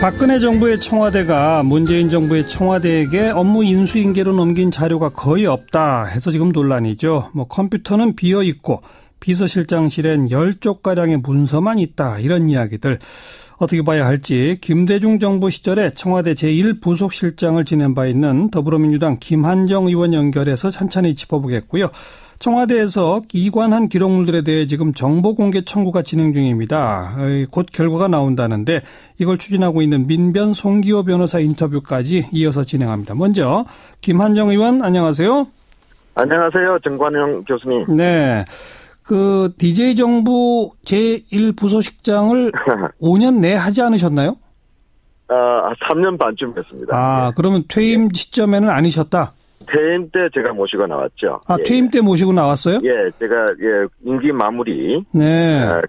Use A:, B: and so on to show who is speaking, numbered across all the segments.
A: 박근혜 정부의 청와대가 문재인 정부의 청와대에게 업무 인수인계로 넘긴 자료가 거의 없다 해서 지금 논란이죠. 컴퓨터는 비어 있고 비서실장실엔 10쪽가량의 문서만 있다, 이런 이야기들 어떻게 봐야 할지 김대중 정부 시절에 청와대 제1부속실장을 지낸 바 있는 더불어민주당 김한정 의원 연결해서 찬찬히 짚어보겠고요. 청와대에서 이관한 기록물들에 대해 지금 정보공개 청구가 진행 중입니다. 곧 결과가 나온다는데 이걸 추진하고 있는 민변 송기호 변호사 인터뷰까지 이어서 진행합니다. 먼저 김한정 의원, 안녕하세요.
B: 안녕하세요. 정관용 교수님.
A: 네. DJ 정부 제1부속실장을 5년 내에 하지 않으셨나요?
B: 3년 반쯤 했습니다.
A: 예. 그러면 퇴임 시점에는 아니셨다?
B: 퇴임 때 제가 모시고 나왔죠.
A: 예. 퇴임 때 모시고 나왔어요?
B: 예, 제가 임기 마무리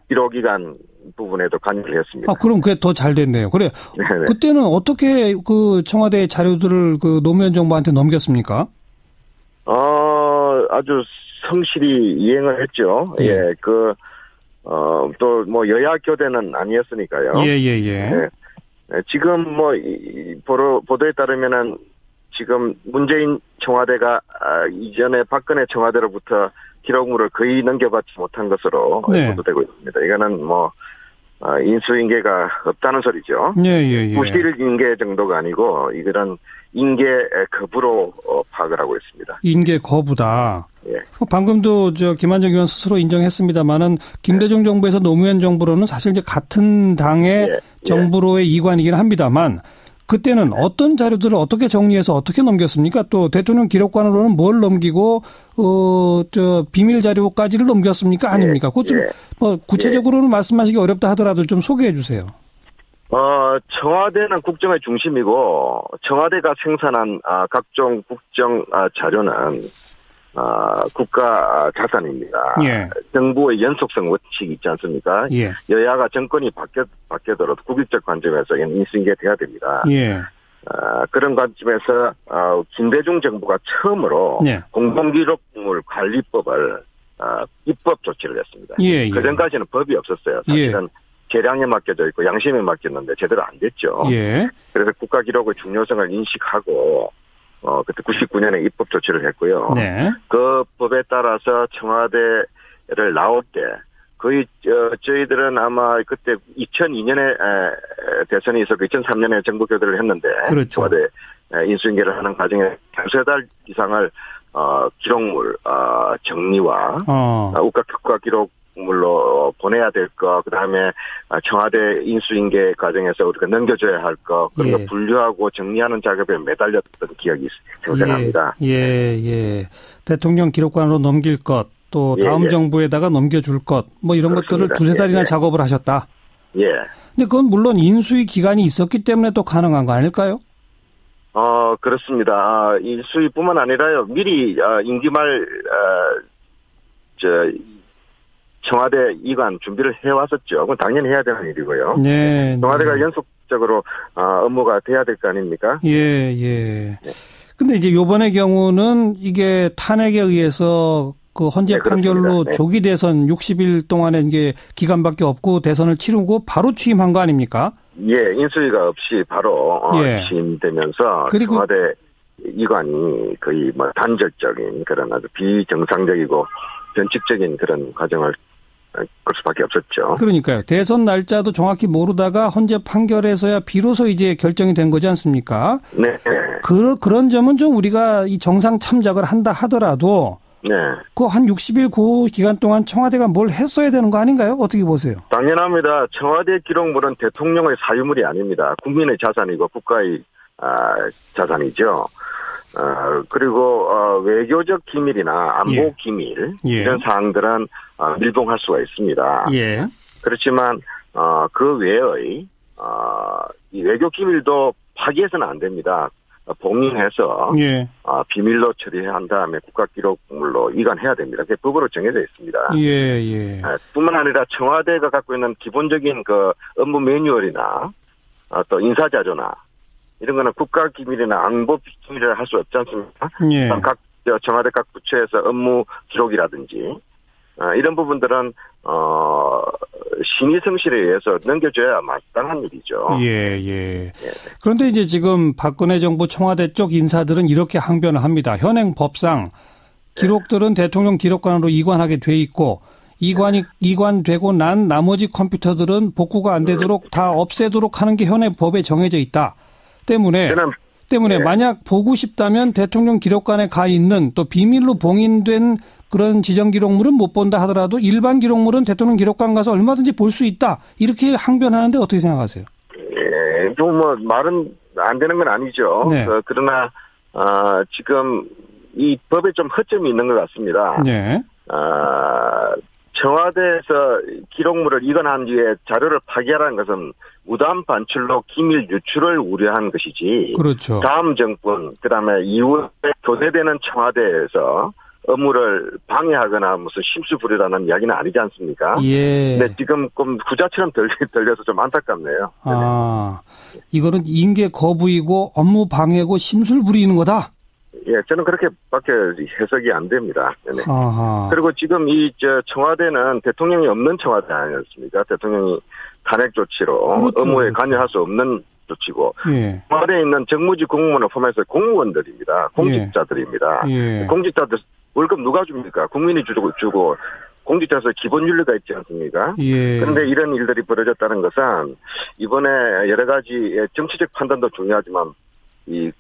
B: 기록기간 부분에도 관여를 했습니다.
A: 그럼 그게 더 잘 됐네요. 그래. 네네. 그때는 어떻게 청와대 자료들을 노무현 정부한테 넘겼습니까?
B: 아주 성실히 이행을 했죠. 예, 또 여야 교대는 아니었으니까요.
A: 예.
B: 지금 보도에 따르면은 지금 문재인 청와대가 이전에 박근혜 청와대로부터 기록물을 거의 넘겨받지 못한 것으로 보도되고 있습니다. 이거는 인수인계가 없다는 소리죠.
A: 예.
B: 부실인계 정도가 아니고 이거는 인계 거부로 파악을 하고 있습니다.
A: 인계 거부다.
B: 예.
A: 방금도 김한정 의원 스스로 인정했습니다만은 김대중 정부에서 노무현 정부로는 사실 이제 같은 당의 정부로의 이관이긴 합니다만 그때는 어떤 자료들을 어떻게 정리해서 어떻게 넘겼습니까? 또 대통령 기록관으로는 뭘 넘기고 비밀 자료까지를 넘겼습니까? 아닙니까? 그것 좀 구체적으로는 말씀하시기 어렵다 하더라도 좀 소개해 주세요.
B: 청와대는 국정의 중심이고 청와대가 생산한 각종 국정 자료는 국가 자산입니다.
A: 예.
B: 정부의 연속성 원칙이 있지 않습니까?
A: 예.
B: 여야가 정권이 바뀌더라도 국익적 관점에서 인수인계 돼야 됩니다.
A: 예.
B: 그런 관점에서 김대중 정부가 처음으로 공공기록물 관리법을 입법 조치를 했습니다.
A: 예.
B: 그전까지는 법이 없었어요. 사실은 계량에 맡겨져 있고 양심에 맡겼는데 제대로 안 됐죠.
A: 예.
B: 그래서 국가기록의 중요성을 인식하고 그때 99년에 입법 조치를 했고요.
A: 네.
B: 그 법에 따라서 청와대를 나올 때 거의 저희들은 아마 그때 2002년에 대선이 있었고 2003년에 정부 교대를 했는데
A: 그렇죠.
B: 청와대 인수인계를 하는 과정에 두세 달 이상을 기록물 정리와 국가기록물로 보내야 될 거, 그다음에 청와대 인수인계 과정에서 우리가 넘겨줘야 할 거, 그런 거 분류하고 정리하는 작업에 매달렸던 기억이 생생합니다.
A: 예. 대통령 기록관으로 넘길 것, 또 다음 정부에다가 넘겨줄 것, 이런
B: 그렇습니다.
A: 것들을 두세 달이나 작업을 하셨다.
B: 예.
A: 근데 그건 물론 인수위 기간이 있었기 때문에 또 가능한 거 아닐까요?
B: 그렇습니다. 인수위뿐만 아니라요. 미리 임기 말 청와대 이관 준비를 해왔었죠. 그건 당연히 해야 되는 일이고요.
A: 네.
B: 청와대가 연속적으로 업무가 돼야 될 거 아닙니까?
A: 예. 근데 이제 요번의 경우는 이게 탄핵에 의해서 헌재 판결로 조기 대선 60일 동안에 이게 기간밖에 없고 대선을 치르고 바로 취임한 거 아닙니까?
B: 예, 인수위가 없이 바로 취임되면서 그리고 청와대 이관이 거의 단절적인 그런 아주 비정상적이고 변칙적인 그런 과정을 걸 수밖에 없었죠.
A: 그러니까요. 대선 날짜도 정확히 모르다가 헌재 판결에서야 비로소 이제 결정이 된 거지 않습니까?
B: 네.
A: 그런 점은 좀 우리가 이 정상 참작을 한다 하더라도 그 한 60일 그 기간 동안 청와대가 뭘 했어야 되는 거 아닌가요? 어떻게 보세요?
B: 당연합니다. 청와대 기록물은 대통령의 사유물이 아닙니다. 국민의 자산이고 국가의 자산이죠. 그리고 외교적 기밀이나 안보 기밀 이런 사항들은 밀봉할 수가 있습니다. 그렇지만 그 외의 이 외교 기밀도 파기해서는 안 됩니다. 봉인해서 비밀로 처리한 다음에 국가기록물로 이관해야 됩니다. 그게 법으로 정해져 있습니다. 뿐만 아니라 청와대가 갖고 있는 기본적인 업무 매뉴얼이나 또 인사자료나 이런 거는 국가기밀이나 안보기밀이라 할 수 없지 않습니까? 청와대 각 부처에서 업무 기록이라든지 이런 부분들은 심의 성실에 의해서 넘겨줘야 마땅한 일이죠.
A: 예. 그런데 이제 지금 박근혜 정부 청와대 쪽 인사들은 이렇게 항변을 합니다. 현행 법상 기록들은 대통령 기록관으로 이관하게 돼 있고 이관되고 난 나머지 컴퓨터들은 복구가 안 되도록 다 없애도록 하는 게 현행 법에 정해져 있다. 때문에 만약 보고 싶다면 대통령 기록관에 가 있는 또 비밀로 봉인된 그런 지정 기록물은 못 본다 하더라도 일반 기록물은 대통령 기록관 가서 얼마든지 볼 수 있다. 이렇게 항변하는데 어떻게 생각하세요?
B: 예, 뭐 말은 안 되는 건 아니죠.
A: 네.
B: 그러나 지금 이 법에 좀 허점이 있는 것 같습니다.
A: 네.
B: 청와대에서 기록물을 이관한 뒤에 자료를 파기하라는 것은 무단 반출로 기밀 유출을 우려한 것이지.
A: 그렇죠.
B: 다음 정권, 그다음에 이후에 교대되는 청와대에서 업무를 방해하거나 무슨 심수 부리라는 이야기는 아니지 않습니까?
A: 예.
B: 근데 지금 좀 부자처럼 들려서 좀 안타깝네요.
A: 이거는 인계 거부이고 업무 방해고 심술 부리는 거다?
B: 예, 저는 그렇게밖에 해석이 안 됩니다. 네네. 그리고 지금 청와대는 대통령이 없는 청와대 아니었습니까? 대통령이 탄핵 조치로 그렇죠. 업무에 관여할 수 없는 조치고
A: 예.
B: 청와대에 있는 정무직 공무원을 포함해서 공무원들입니다. 공직자들입니다.
A: 예.
B: 공직자들 월급 누가 줍니까? 국민이 주고 공직자에서 기본 윤리가 있지 않습니까?
A: 예.
B: 그런데 이런 일들이 벌어졌다는 것은 이번에 여러 가지 정치적 판단도 중요하지만 이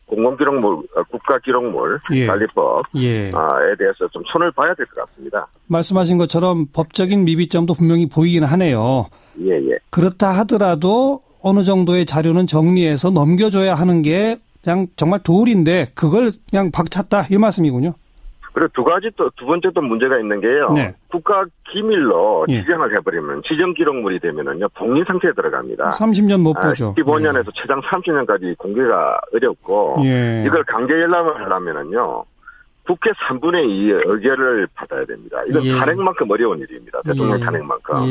B: 공공기록물, 국가기록물 관리법에 대해서 좀 손을 봐야 될 것 같습니다. 말씀하신
A: 것처럼 법적인 미비점도 분명히 보이긴 하네요.
B: 예.
A: 그렇다 하더라도 어느 정도의 자료는 정리해서 넘겨줘야 하는 게 그냥 정말 도리인데 그걸 그냥 박찼다 이 말씀이군요.
B: 그리고 두 번째도 문제가 있는 게요.
A: 네.
B: 국가 기밀로 지정을 해버리면 지정 기록물이 되면은요 봉인 상태에 들어갑니다.
A: 30년 못 보죠.
B: 15년에서 최장 30년까지 공개가 어렵고 이걸 강제 열람을 하려면은요. 국회 3분의 2의 의결을 받아야 됩니다. 이건 탄핵만큼 어려운 일입니다. 대통령 탄핵만큼.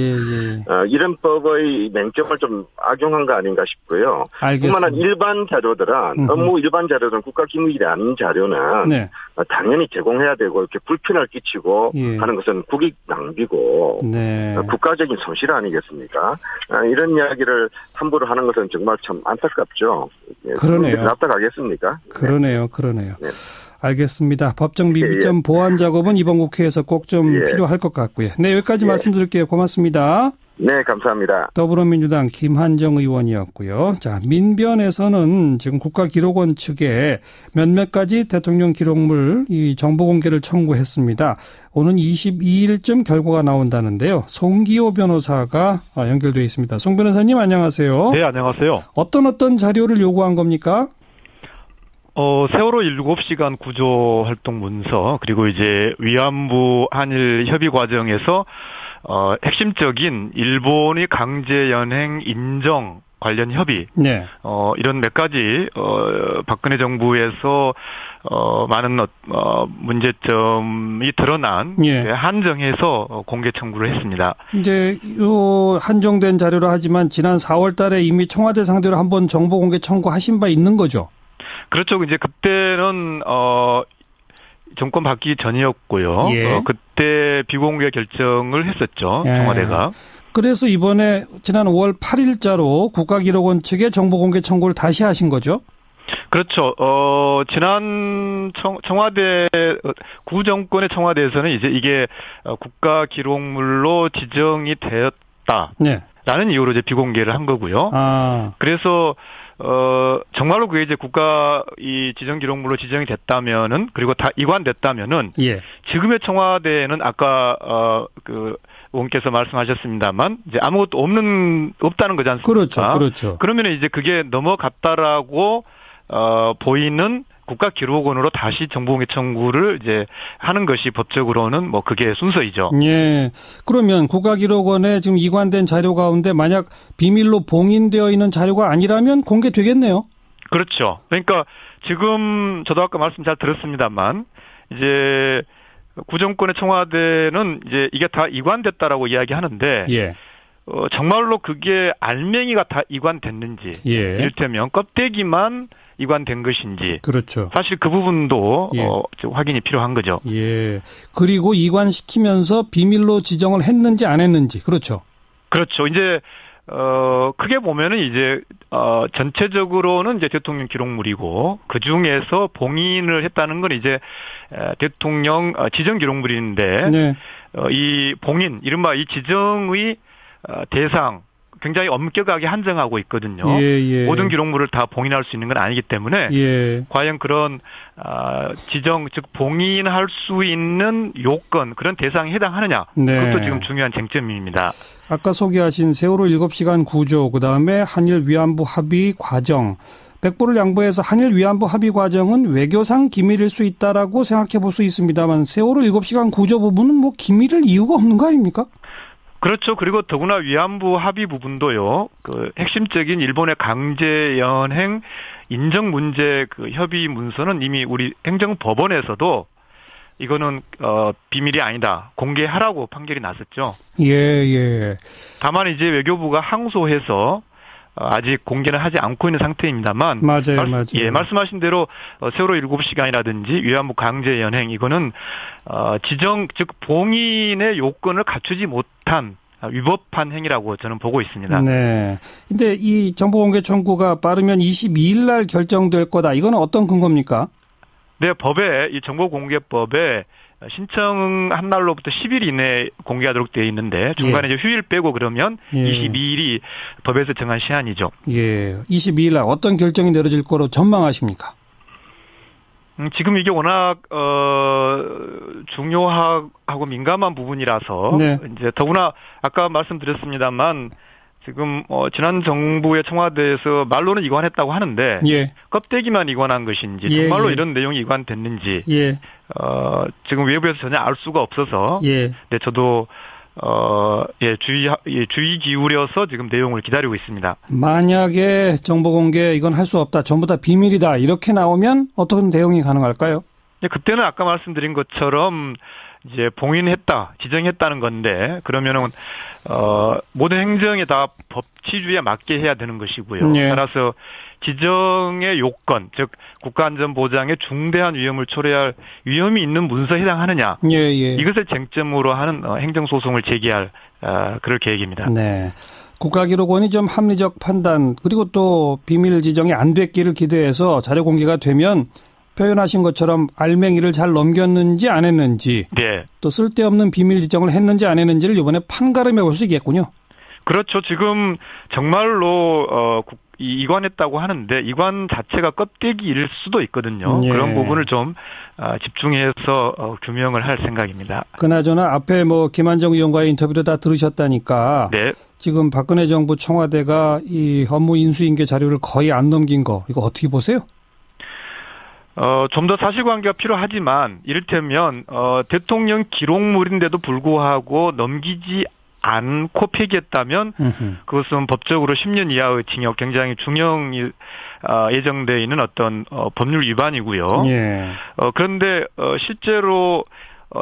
B: 이런 법의 맹점을 좀 악용한 거 아닌가 싶고요. 뿐만 아니라 일반 자료들은 업무 일반 자료들은 국가기밀이 아닌 자료는 당연히 제공해야 되고 이렇게 불편을 끼치고 하는 것은 국익 낭비고 국가적인 손실 아니겠습니까? 이런 이야기를 함부로 하는 것은 정말 참 안타깝죠.
A: 그러네요.
B: 납득하겠습니까?
A: 그러네요.
B: 네.
A: 알겠습니다. 법적 미비점 보완 작업은 이번 국회에서 꼭 좀 필요할 것 같고요. 네, 여기까지 말씀드릴게요. 고맙습니다.
B: 네, 감사합니다.
A: 더불어민주당 김한정 의원이었고요. 자, 민변에서는 지금 국가기록원 측에 몇몇 가지 대통령 기록물 이 정보 공개를 청구했습니다. 오는 22일쯤 결과가 나온다는데요. 송기호 변호사가 연결돼 있습니다. 송 변호사님 안녕하세요.
C: 네, 안녕하세요.
A: 어떤 자료를 요구한 겁니까?
C: 세월호 7시간 구조 활동 문서, 그리고 이제 위안부 한일 협의 과정에서, 핵심적인 일본의 강제 연행 인정 관련 협의.
A: 네.
C: 이런 몇 가지, 박근혜 정부에서, 많은, 문제점이 드러난, 한정해서 공개 청구를 했습니다.
A: 이제, 한정된 자료라 하지만 지난 4월 달에 이미 청와대 상대로 한번 정보 공개 청구하신 바 있는 거죠?
C: 그렇죠. 이제 그때는 정권 바뀌기 전이었고요. 그때 비공개 결정을 했었죠. 청와대가.
A: 그래서 이번에 지난 5월 8일자로 국가기록원 측에 정보 공개 청구를 다시 하신 거죠?
C: 그렇죠. 지난 청와대 구정권의 청와대에서는 이제 이게 국가기록물로 지정이 되었다. 라는 이유로 이제 비공개를 한 거고요. 그래서 정말로 그게 이제 이 지정 기록물로 지정이 됐다면은, 그리고 다 이관됐다면은, 지금의 청와대는 아까, 의원께서 말씀하셨습니다만, 이제 아무것도 없다는 거지 않습니까?
A: 그렇죠.
C: 그러면은 이제 그게 넘어갔다라고, 보이는 국가기록원으로 다시 정보공개 청구를 이제 하는 것이 법적으로는 뭐 그게 순서이죠.
A: 그러면 국가기록원에 지금 이관된 자료 가운데 만약 비밀로 봉인되어 있는 자료가 아니라면 공개되겠네요.
C: 그렇죠. 그러니까 지금 저도 아까 말씀 잘 들었습니다만 이제 구정권의 청와대는 이제 이게 다 이관됐다라고 이야기하는데 정말로 그게 알맹이가 다 이관됐는지,
A: 예.
C: 이를테면 껍데기만 이관된 것인지.
A: 그렇죠.
C: 사실 그 부분도
A: 예.
C: 확인이 필요한 거죠.
A: 예. 그리고 이관시키면서 비밀로 지정을 했는지 안 했는지. 그렇죠.
C: 그렇죠. 이제 크게 보면은 이제 전체적으로는 이제 대통령 기록물이고 그 중에서 봉인을 했다는 건 이제 대통령 지정 기록물인데
A: 네.
C: 이 봉인, 이른바 이 지정의 대상 굉장히 엄격하게 한정하고 있거든요.
A: 예, 예.
C: 모든 기록물을 다 봉인할 수 있는 건 아니기 때문에
A: 예.
C: 과연 그런 지정, 즉 봉인할 수 있는 요건, 그런 대상에 해당하느냐.
A: 네.
C: 그것도 지금 중요한 쟁점입니다.
A: 아까 소개하신 세월호 7시간 구조, 그다음에 한일 위안부 합의 과정, 백보를 양보해서 한일 위안부 합의 과정은 외교상 기밀일 수 있다라고 생각해 볼 수 있습니다만 세월호 7시간 구조 부분은 뭐 기밀일 이유가 없는 거 아닙니까?
C: 그렇죠. 그리고 더구나 위안부 합의 부분도요. 그 핵심적인 일본의 강제 연행 인정 문제 그 협의 문서는 이미 우리 행정법원에서도 이거는 비밀이 아니다, 공개하라고 판결이 났었죠.
A: 예, 예.
C: 다만 이제 외교부가 항소해서 아직 공개는 하지 않고 있는 상태입니다만.
A: 맞아요.
C: 예, 말씀하신 대로 세월호 7시간이라든지 위안부 강제 연행, 이거는 지정, 즉 봉인의 요건을 갖추지 못한 위법한 행위라고 저는 보고 있습니다.
A: 네. 근데 이 정보공개 청구가 빠르면 22일 날 결정될 거다. 이건 어떤 근거입니까?
C: 네, 법에, 이 정보공개법에 신청한 날로부터 10일 이내에 공개하도록 되어 있는데 중간에 이제 휴일 빼고 그러면 22일이 법에서 정한 시한이죠.
A: 예. 22일 날 어떤 결정이 내려질 거로 전망하십니까?
C: 지금 이게 워낙 중요하고 민감한 부분이라서
A: 네.
C: 이제 더구나 아까 말씀드렸습니다만 지금 지난 정부의 청와대에서 말로는 이관했다고 하는데
A: 예.
C: 껍데기만 이관한 것인지 정말로 이런 내용이 이관됐는지 지금 외부에서 전혀 알 수가 없어서 네, 저도 주의 기울여서 지금 내용을 기다리고 있습니다.
A: 만약에 정보 공개 이건 할 수 없다, 전부 다 비밀이다 이렇게 나오면 어떤 대응이 가능할까요?
C: 네, 그때는 아까 말씀드린 것처럼 이제 봉인했다, 지정했다는 건데 그러면은 모든 행정에 다 법치주의에 맞게 해야 되는 것이고요. 따라서 지정의 요건, 즉 국가안전보장에 중대한 위험을 초래할 위험이 있는 문서에 해당하느냐, 이것을 쟁점으로 하는 행정소송을 제기할 그럴 계획입니다.
A: 네. 국가기록원이 좀 합리적 판단 그리고 또 비밀 지정이 안 됐기를 기대해서 자료 공개가 되면 표현하신 것처럼 알맹이를 잘 넘겼는지 안 했는지, 또 쓸데없는 비밀 지정을 했는지 안 했는지를 이번에 판가름해 볼 수 있겠군요. 그렇죠.
C: 지금 정말로 이관했다고 하는데 이관 자체가 껍데기일 수도 있거든요. 그런 부분을 좀 집중해서 규명을 할 생각입니다.
A: 그나저나 앞에 김한정 의원과의 인터뷰도 다 들으셨다니까.
C: 네.
A: 지금 박근혜 정부 청와대가 이 업무 인수인계 자료를 거의 안 넘긴 거, 이거 어떻게 보세요?
C: 좀 더 사실관계가 필요하지만 이를테면 대통령 기록물인데도 불구하고 넘기지 않고 폐기했다면 그것은 법적으로 10년 이하의 징역, 굉장히 중형이 예정되어 있는 어떤 법률 위반이고요. 그런데 실제로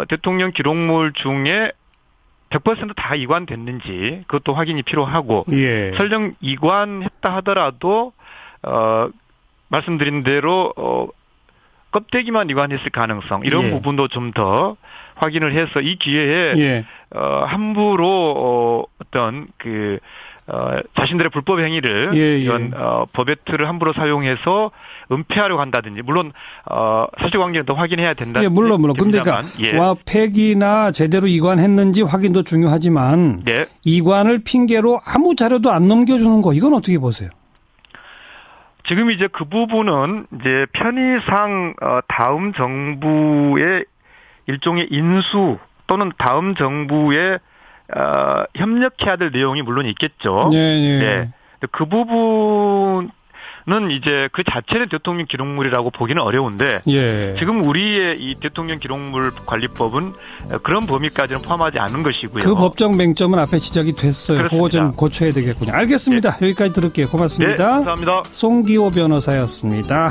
C: 대통령 기록물 중에 100% 다 이관됐는지 그것도 확인이 필요하고 설령 이관했다 하더라도 말씀드린 대로 껍데기만 이관했을 가능성, 이런 부분도 좀 더 확인을 해서 이 기회에 함부로 어떤 자신들의 불법 행위를 이런 법의 틀을 함부로 사용해서 은폐하려고 한다든지, 물론 사실관계는 더 확인해야 된다.
A: 물론. 근데 폐기나 제대로 이관했는지 확인도 중요하지만 이관을 핑계로 아무 자료도 안 넘겨주는 거, 이건 어떻게 보세요?
C: 지금 이제 그 부분은 이제 편의상 다음 정부의 일종의 인수 또는 다음 정부에 협력해야 될 내용이 물론 있겠죠. 네. 그 부분은 이제 그 자체는 대통령 기록물이라고 보기는 어려운데 지금 우리의 이 대통령 기록물 관리법은 그런 범위까지는 포함하지 않은 것이고요.
A: 그 법적 맹점은 앞에 지적이 됐어요. 그렇습니다. 그거 좀 고쳐야 되겠군요. 알겠습니다. 여기까지 들을게요. 고맙습니다.
C: 네, 감사합니다.
A: 송기호 변호사였습니다.